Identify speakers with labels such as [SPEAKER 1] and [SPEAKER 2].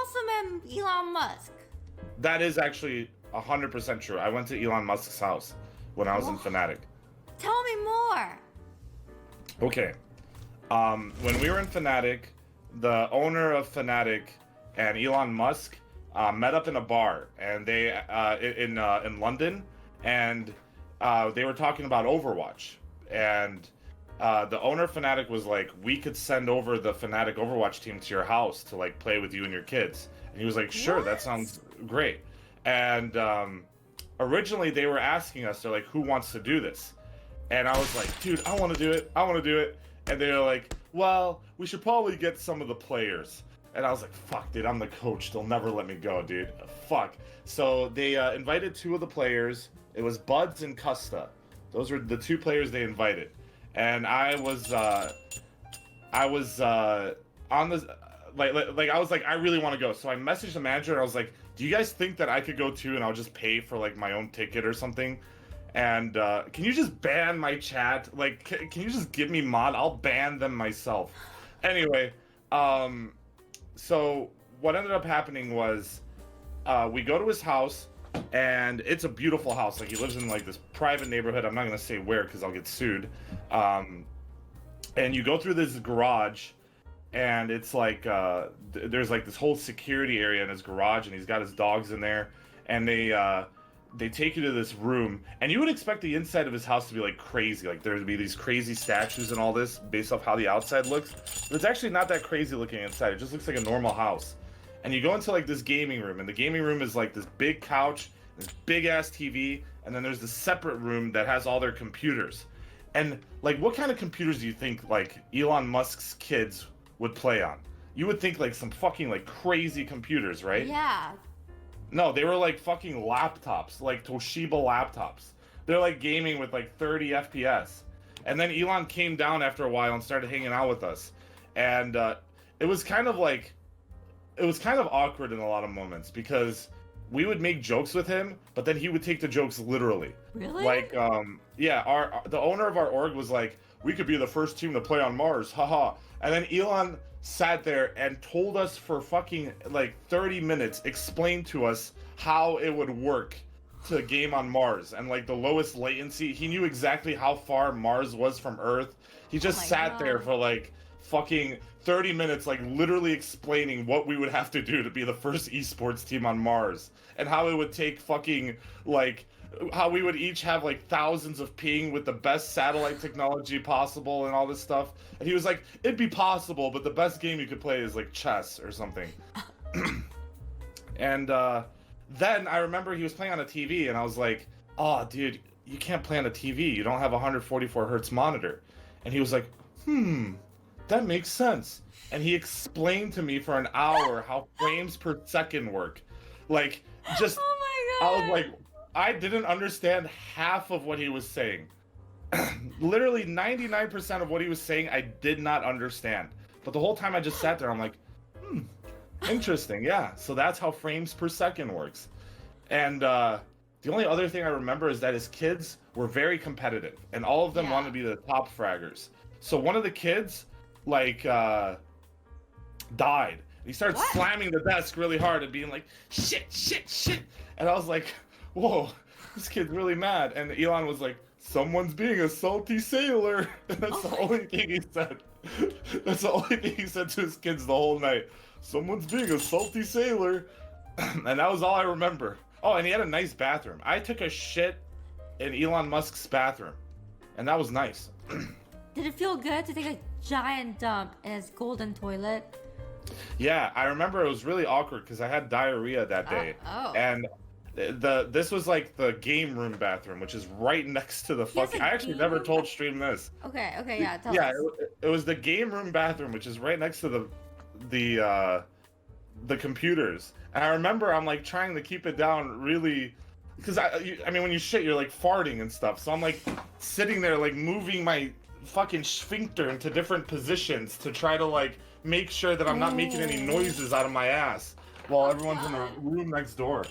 [SPEAKER 1] also met Elon Musk.
[SPEAKER 2] That is actually 100% true. I went to Elon Musk's house when I was in Fnatic.
[SPEAKER 1] Tell me more.
[SPEAKER 2] Okay. When we were in Fnatic, the owner of Fnatic and Elon Musk met up in a bar, and they in London, and they were talking about Overwatch. And the owner of Fnatic was like, "We could send over the Fnatic Overwatch team to your house to like play with you and your kids." And he was like, "Sure, that sounds great." And originally they were asking us, they're like, "Who wants to do this?" And I was like, "Dude, I want to do it. I want to do it." And they were like, "Well, we should probably get some of the players." And I was like, "Fuck, dude, I'm the coach. They'll never let me go, dude. Fuck." So they invited two of the players. It was Buds and Custa. Those were the two players they invited. And I was on the like I was like, I really want to go. So I messaged the manager and I was like, "Do you guys think that I could go too, and I'll just pay for like my own ticket or something? And can you just ban my chat? Like, can you just give me mod? I'll ban them myself." Anyway, so what ended up happening was we go to his house, and it's a beautiful house. Like, he lives in like this private neighborhood. I'm not gonna say where because I'll get sued. And you go through this garage, and it's like there's like this whole security area in his garage, and he's got his dogs in there, and they take you to this room, and you would expect the inside of his house to be like crazy, like there would be these crazy statues and all this based off how the outside looks, but it's actually not that crazy looking inside. It just looks like a normal house. And you go into like this gaming room, and the gaming room is like this big couch, this big ass TV, and then there's this separate room that has all their computers. And like, what kind of computers do you think like Elon Musk's kids would play on? You would think like some fucking like crazy computers, right?
[SPEAKER 1] Yeah.
[SPEAKER 2] No, they were like fucking laptops, like Toshiba laptops. They're like gaming with like 30 FPS. And then Elon came down after a while and started hanging out with us. And it was kind of awkward in a lot of moments because we would make jokes with him, but then he would take the jokes literally.
[SPEAKER 1] Really?
[SPEAKER 2] Like, yeah, the owner of our org was like, "We could be the first team to play on Mars, haha." And then Elon sat there and told us for fucking like 30 minutes, explained to us how it would work to game on Mars and like the lowest latency. He knew exactly how far Mars was from Earth. He just sat there for like fucking 30 minutes, like literally explaining what we would have to do to be the first esports team on Mars, and how it would take fucking like how we would each have like thousands of ping with the best satellite technology possible and all this stuff. And he was like, "It'd be possible, but the best game you could play is like chess or something." And then I remember he was playing on a TV, and I was like, "Oh, dude, you can't play on a TV. You don't have a 144 hertz monitor." And he was like, "That makes sense." And he explained to me for an hour how frames per second work. Like, just,
[SPEAKER 1] Oh my god.
[SPEAKER 2] I was like, I didn't understand half of what he was saying. Literally 99% of what he was saying, I did not understand. But the whole time I just sat there, I'm like, interesting, yeah. So that's how frames per second works. And the only other thing I remember is that his kids were very competitive, and all of them wanted to be the top fraggers. So one of the kids, like, died. He started slamming the desk really hard and being like, "Shit, shit, shit." And I was like, "Whoa, this kid's really mad." And Elon was like, "Someone's being a salty sailor." And that's the only thing he said. That's the only thing he said to his kids the whole night. "Someone's being a salty sailor." And that was all I remember. Oh, and he had a nice bathroom. I took a shit in Elon Musk's bathroom, and that was nice.
[SPEAKER 1] Did it feel good to take a giant dump in his golden toilet?
[SPEAKER 2] Yeah, I remember it was really awkward because I had diarrhea that day. And this was like the game room bathroom, which is right next to the fucking. I actually never told Stream this.
[SPEAKER 1] Okay, yeah, tell us.
[SPEAKER 2] It was the game room bathroom, which is right next to the computers. And I remember I'm like trying to keep it down really, because I mean when you shit you're like farting and stuff. So I'm like sitting there like moving my fucking sphincter into different positions to try to like make sure that I'm not making any noises out of my ass while everyone's in the room next door.